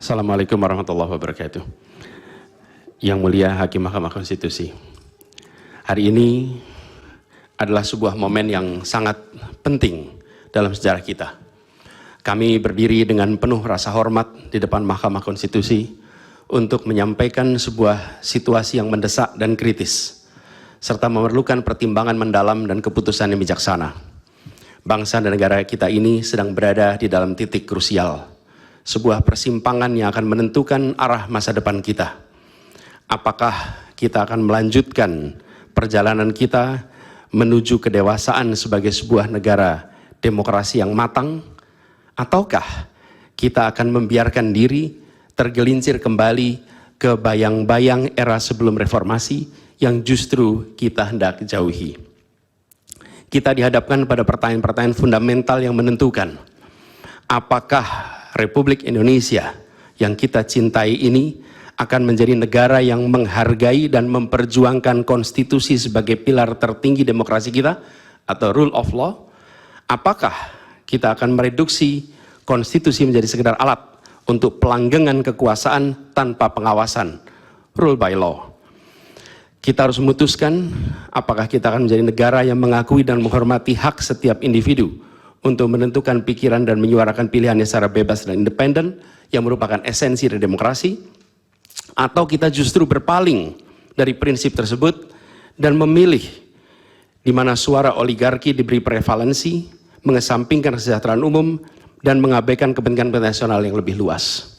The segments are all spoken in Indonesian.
Assalamualaikum warahmatullahi wabarakatuh. Yang mulia Hakim Mahkamah Konstitusi, hari ini adalah sebuah momen yang sangat penting dalam sejarah kita. Kami berdiri dengan penuh rasa hormat di depan Mahkamah Konstitusi untuk menyampaikan sebuah situasi yang mendesak dan kritis, serta memerlukan pertimbangan mendalam dan keputusan yang bijaksana. Bangsa dan negara kita ini sedang berada di dalam titik krusial, sebuah persimpangan yang akan menentukan arah masa depan kita. Apakah kita akan melanjutkan perjalanan kita menuju kedewasaan sebagai sebuah negara demokrasi yang matang, ataukah kita akan membiarkan diri tergelincir kembali ke bayang-bayang era sebelum reformasi yang justru kita hendak jauhi. Kita dihadapkan pada pertanyaan-pertanyaan fundamental yang menentukan, apakah Republik Indonesia yang kita cintai ini akan menjadi negara yang menghargai dan memperjuangkan konstitusi sebagai pilar tertinggi demokrasi kita atau rule of law? Apakah kita akan mereduksi konstitusi menjadi sekedar alat untuk pelanggengan kekuasaan tanpa pengawasan, rule by law? Kita harus memutuskan apakah kita akan menjadi negara yang mengakui dan menghormati hak setiap individu untuk menentukan pikiran dan menyuarakan pilihannya secara bebas dan independen yang merupakan esensi dari demokrasi, atau kita justru berpaling dari prinsip tersebut dan memilih di mana suara oligarki diberi prevalensi, mengesampingkan kesejahteraan umum dan mengabaikan kepentingan nasional yang lebih luas.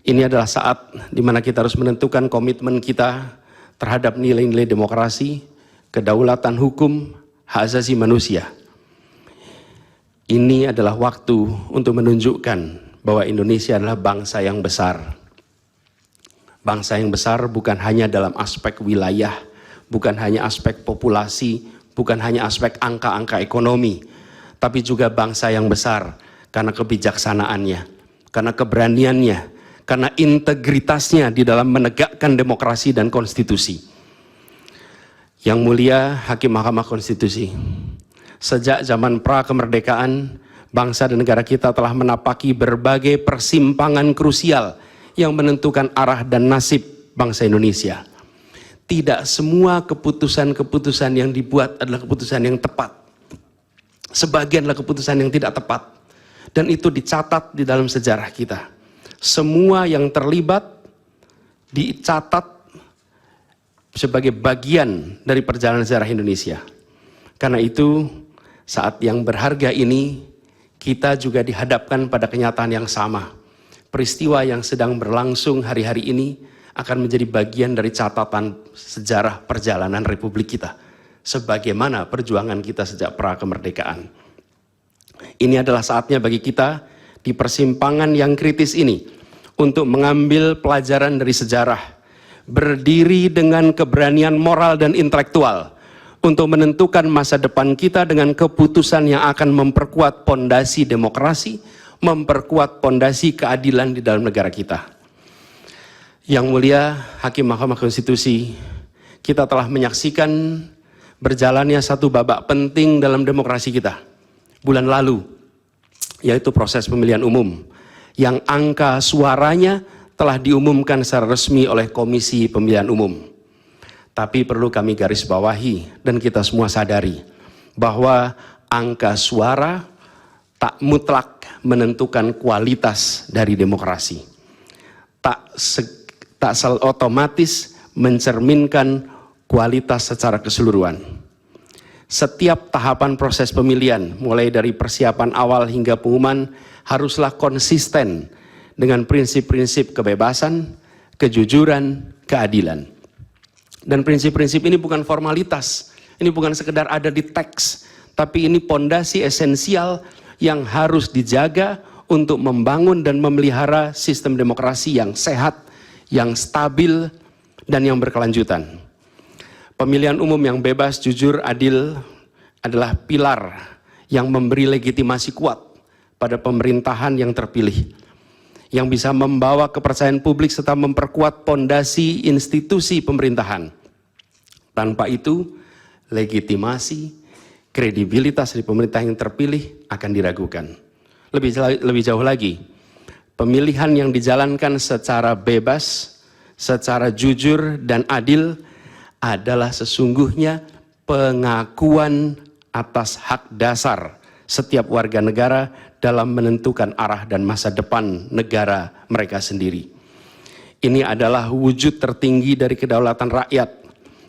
Ini adalah saat di mana kita harus menentukan komitmen kita terhadap nilai-nilai demokrasi, kedaulatan hukum, hak asasi manusia. Ini adalah waktu untuk menunjukkan bahwa Indonesia adalah bangsa yang besar. Bangsa yang besar bukan hanya dalam aspek wilayah, bukan hanya aspek populasi, bukan hanya aspek angka-angka ekonomi, tapi juga bangsa yang besar karena kebijaksanaannya, karena keberaniannya, karena integritasnya di dalam menegakkan demokrasi dan konstitusi. Yang mulia Hakim Mahkamah Konstitusi, sejak zaman pra-kemerdekaan, bangsa dan negara kita telah menapaki berbagai persimpangan krusial yang menentukan arah dan nasib bangsa Indonesia. Tidak semua keputusan-keputusan yang dibuat adalah keputusan yang tepat. Sebagian adalah keputusan yang tidak tepat. Dan itu dicatat di dalam sejarah kita. Semua yang terlibat dicatat sebagai bagian dari perjalanan sejarah Indonesia. Karena itu, saat yang berharga ini, kita juga dihadapkan pada kenyataan yang sama. Peristiwa yang sedang berlangsung hari-hari ini akan menjadi bagian dari catatan sejarah perjalanan Republik kita, sebagaimana perjuangan kita sejak pra-kemerdekaan. Ini adalah saatnya bagi kita di persimpangan yang kritis ini untuk mengambil pelajaran dari sejarah, berdiri dengan keberanian moral dan intelektual untuk menentukan masa depan kita dengan keputusan yang akan memperkuat pondasi demokrasi, memperkuat pondasi keadilan di dalam negara kita. Yang mulia Hakim Mahkamah Konstitusi, kita telah menyaksikan berjalannya satu babak penting dalam demokrasi kita bulan lalu, yaitu proses pemilihan umum yang angka suaranya telah diumumkan secara resmi oleh Komisi Pemilihan Umum. Tapi perlu kami garis bawahi dan kita semua sadari bahwa angka suara tak mutlak menentukan kualitas dari demokrasi. Tak otomatis mencerminkan kualitas secara keseluruhan. Setiap tahapan proses pemilihan, mulai dari persiapan awal hingga pengumuman, haruslah konsisten dengan prinsip-prinsip kebebasan, kejujuran, keadilan. Dan prinsip-prinsip ini bukan formalitas, ini bukan sekedar ada di teks, tapi ini pondasi esensial yang harus dijaga untuk membangun dan memelihara sistem demokrasi yang sehat, yang stabil, dan yang berkelanjutan. Pemilihan umum yang bebas, jujur, adil adalah pilar yang memberi legitimasi kuat pada pemerintahan yang terpilih, yang bisa membawa kepercayaan publik serta memperkuat pondasi institusi pemerintahan. Tanpa itu, legitimasi, kredibilitas dari pemerintah yang terpilih akan diragukan. Lebih jauh lagi, pemilihan yang dijalankan secara bebas, secara jujur dan adil adalah sesungguhnya pengakuan atas hak dasar setiap warga negara dalam menentukan arah dan masa depan negara mereka sendiri. Ini adalah wujud tertinggi dari kedaulatan rakyat,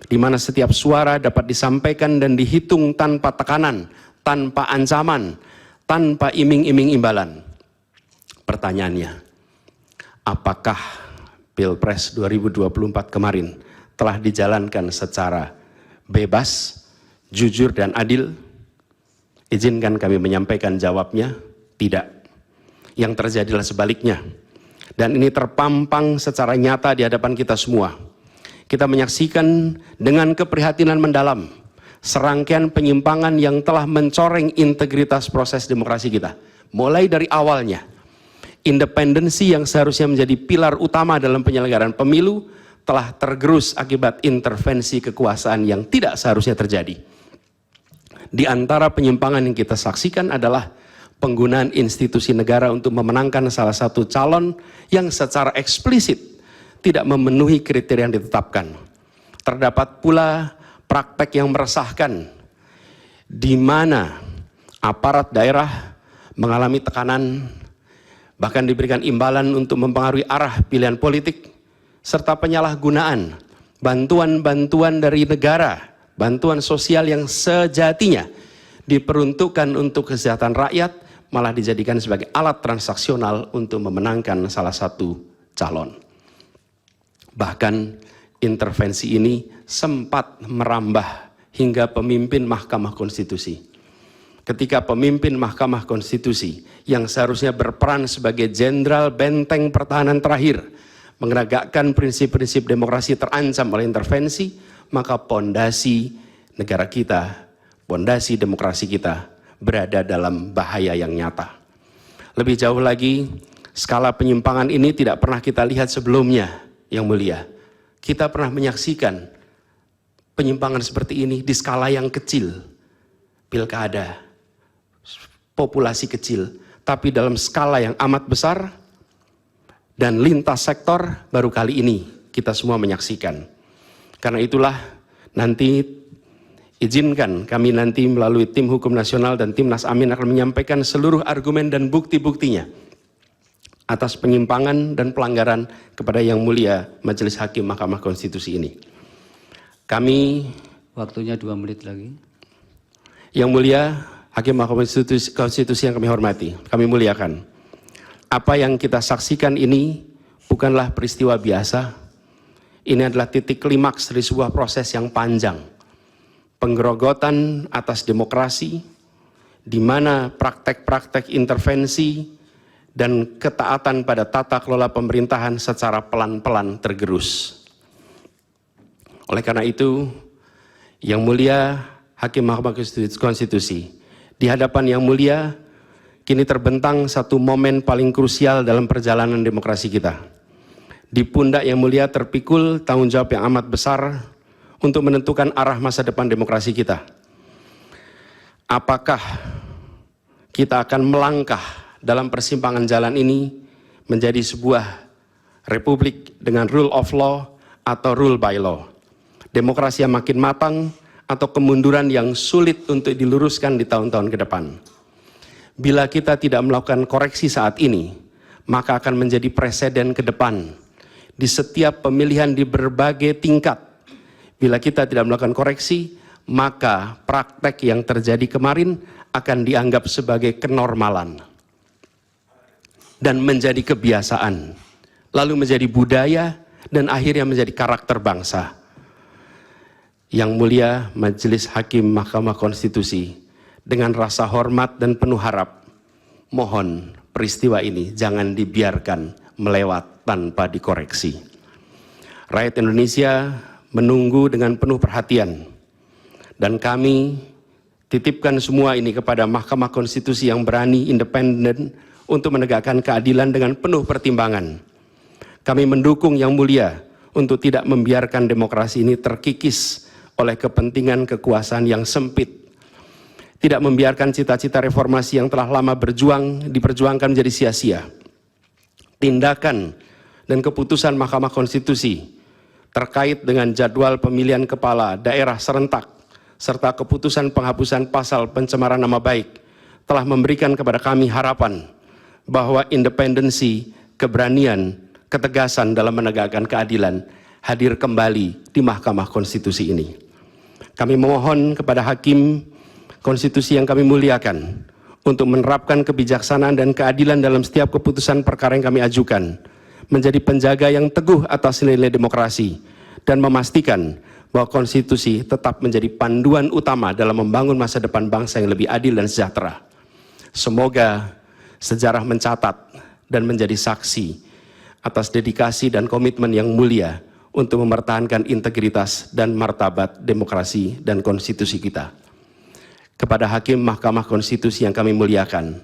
di mana setiap suara dapat disampaikan dan dihitung tanpa tekanan, tanpa ancaman, tanpa iming-iming imbalan. Pertanyaannya, apakah Pilpres 2024 kemarin telah dijalankan secara bebas, jujur, dan adil? Izinkan kami menyampaikan jawabnya, tidak. Yang terjadilah sebaliknya. Dan ini terpampang secara nyata di hadapan kita semua. Kita menyaksikan dengan keprihatinan mendalam serangkaian penyimpangan yang telah mencoreng integritas proses demokrasi kita. Mulai dari awalnya, independensi yang seharusnya menjadi pilar utama dalam penyelenggaraan pemilu telah tergerus akibat intervensi kekuasaan yang tidak seharusnya terjadi. Di antara penyimpangan yang kita saksikan adalah penggunaan institusi negara untuk memenangkan salah satu calon yang secara eksplisit tidak memenuhi kriteria yang ditetapkan. Terdapat pula praktek yang meresahkan, di mana aparat daerah mengalami tekanan, bahkan diberikan imbalan untuk mempengaruhi arah pilihan politik, serta penyalahgunaan bantuan-bantuan dari negara, bantuan sosial yang sejatinya diperuntukkan untuk kesejahteraan rakyat, malah dijadikan sebagai alat transaksional untuk memenangkan salah satu calon. Bahkan intervensi ini sempat merambah hingga pemimpin Mahkamah Konstitusi. Ketika pemimpin Mahkamah Konstitusi yang seharusnya berperan sebagai jenderal benteng pertahanan terakhir menegakkan prinsip-prinsip demokrasi terancam oleh intervensi, maka pondasi negara kita, pondasi demokrasi kita berada dalam bahaya yang nyata. Lebih jauh lagi, skala penyimpangan ini tidak pernah kita lihat sebelumnya, Yang Mulia. Kita pernah menyaksikan penyimpangan seperti ini di skala yang kecil, pilkada, populasi kecil, tapi dalam skala yang amat besar dan lintas sektor baru kali ini kita semua menyaksikan. Karena itulah nanti izinkan kami nanti melalui tim hukum nasional dan Timnas Amin akan menyampaikan seluruh argumen dan bukti-buktinya atas penyimpangan dan pelanggaran kepada Yang Mulia Majelis Hakim Mahkamah Konstitusi ini. Kami, waktunya 2 menit lagi. Yang Mulia Hakim Mahkamah Konstitusi yang kami hormati, kami muliakan. Apa yang kita saksikan ini bukanlah peristiwa biasa. Ini adalah titik klimaks dari sebuah proses yang panjang. Penggerogotan atas demokrasi, di mana praktek-praktek intervensi dan ketaatan pada tata kelola pemerintahan secara pelan-pelan tergerus. Oleh karena itu, Yang Mulia Hakim Mahkamah Konstitusi, di hadapan Yang Mulia, kini terbentang satu momen paling krusial dalam perjalanan demokrasi kita. Di pundak Yang Mulia terpikul tanggung jawab yang amat besar untuk menentukan arah masa depan demokrasi kita. Apakah kita akan melangkah dalam persimpangan jalan ini menjadi sebuah republik dengan rule of law atau rule by law? Demokrasi yang makin matang atau kemunduran yang sulit untuk diluruskan di tahun-tahun ke depan? Bila kita tidak melakukan koreksi saat ini, maka akan menjadi presiden ke depan di setiap pemilihan di berbagai tingkat. Bila kita tidak melakukan koreksi, maka praktek yang terjadi kemarin akan dianggap sebagai kenormalan dan menjadi kebiasaan, lalu menjadi budaya dan akhirnya menjadi karakter bangsa. Yang Mulia Majelis Hakim Mahkamah Konstitusi, dengan rasa hormat dan penuh harap, mohon peristiwa ini jangan dibiarkan melewat tanpa dikoreksi. Rakyat Indonesia menunggu dengan penuh perhatian, dan kami titipkan semua ini kepada Mahkamah Konstitusi yang berani, independen, untuk menegakkan keadilan dengan penuh pertimbangan. Kami mendukung Yang Mulia untuk tidak membiarkan demokrasi ini terkikis oleh kepentingan kekuasaan yang sempit, tidak membiarkan cita-cita reformasi yang telah lama diperjuangkan menjadi sia-sia. tindakan dan keputusan Mahkamah Konstitusi terkait dengan jadwal pemilihan kepala daerah serentak serta keputusan penghapusan pasal pencemaran nama baik telah memberikan kepada kami harapan bahwa independensi, keberanian, ketegasan dalam menegakkan keadilan hadir kembali di Mahkamah Konstitusi ini. Kami memohon kepada Hakim Konstitusi yang kami muliakan untuk menerapkan kebijaksanaan dan keadilan dalam setiap keputusan perkara yang kami ajukan, menjadi penjaga yang teguh atas nilai demokrasi, dan memastikan bahwa konstitusi tetap menjadi panduan utama dalam membangun masa depan bangsa yang lebih adil dan sejahtera. Semoga sejarah mencatat dan menjadi saksi atas dedikasi dan komitmen yang mulia untuk mempertahankan integritas dan martabat demokrasi dan konstitusi kita. Kepada Hakim Mahkamah Konstitusi yang kami muliakan,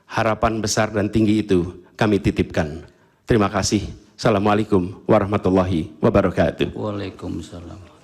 harapan besar dan tinggi itu kami titipkan. Terima kasih. Assalamualaikum warahmatullahi wabarakatuh. Waalaikumsalam.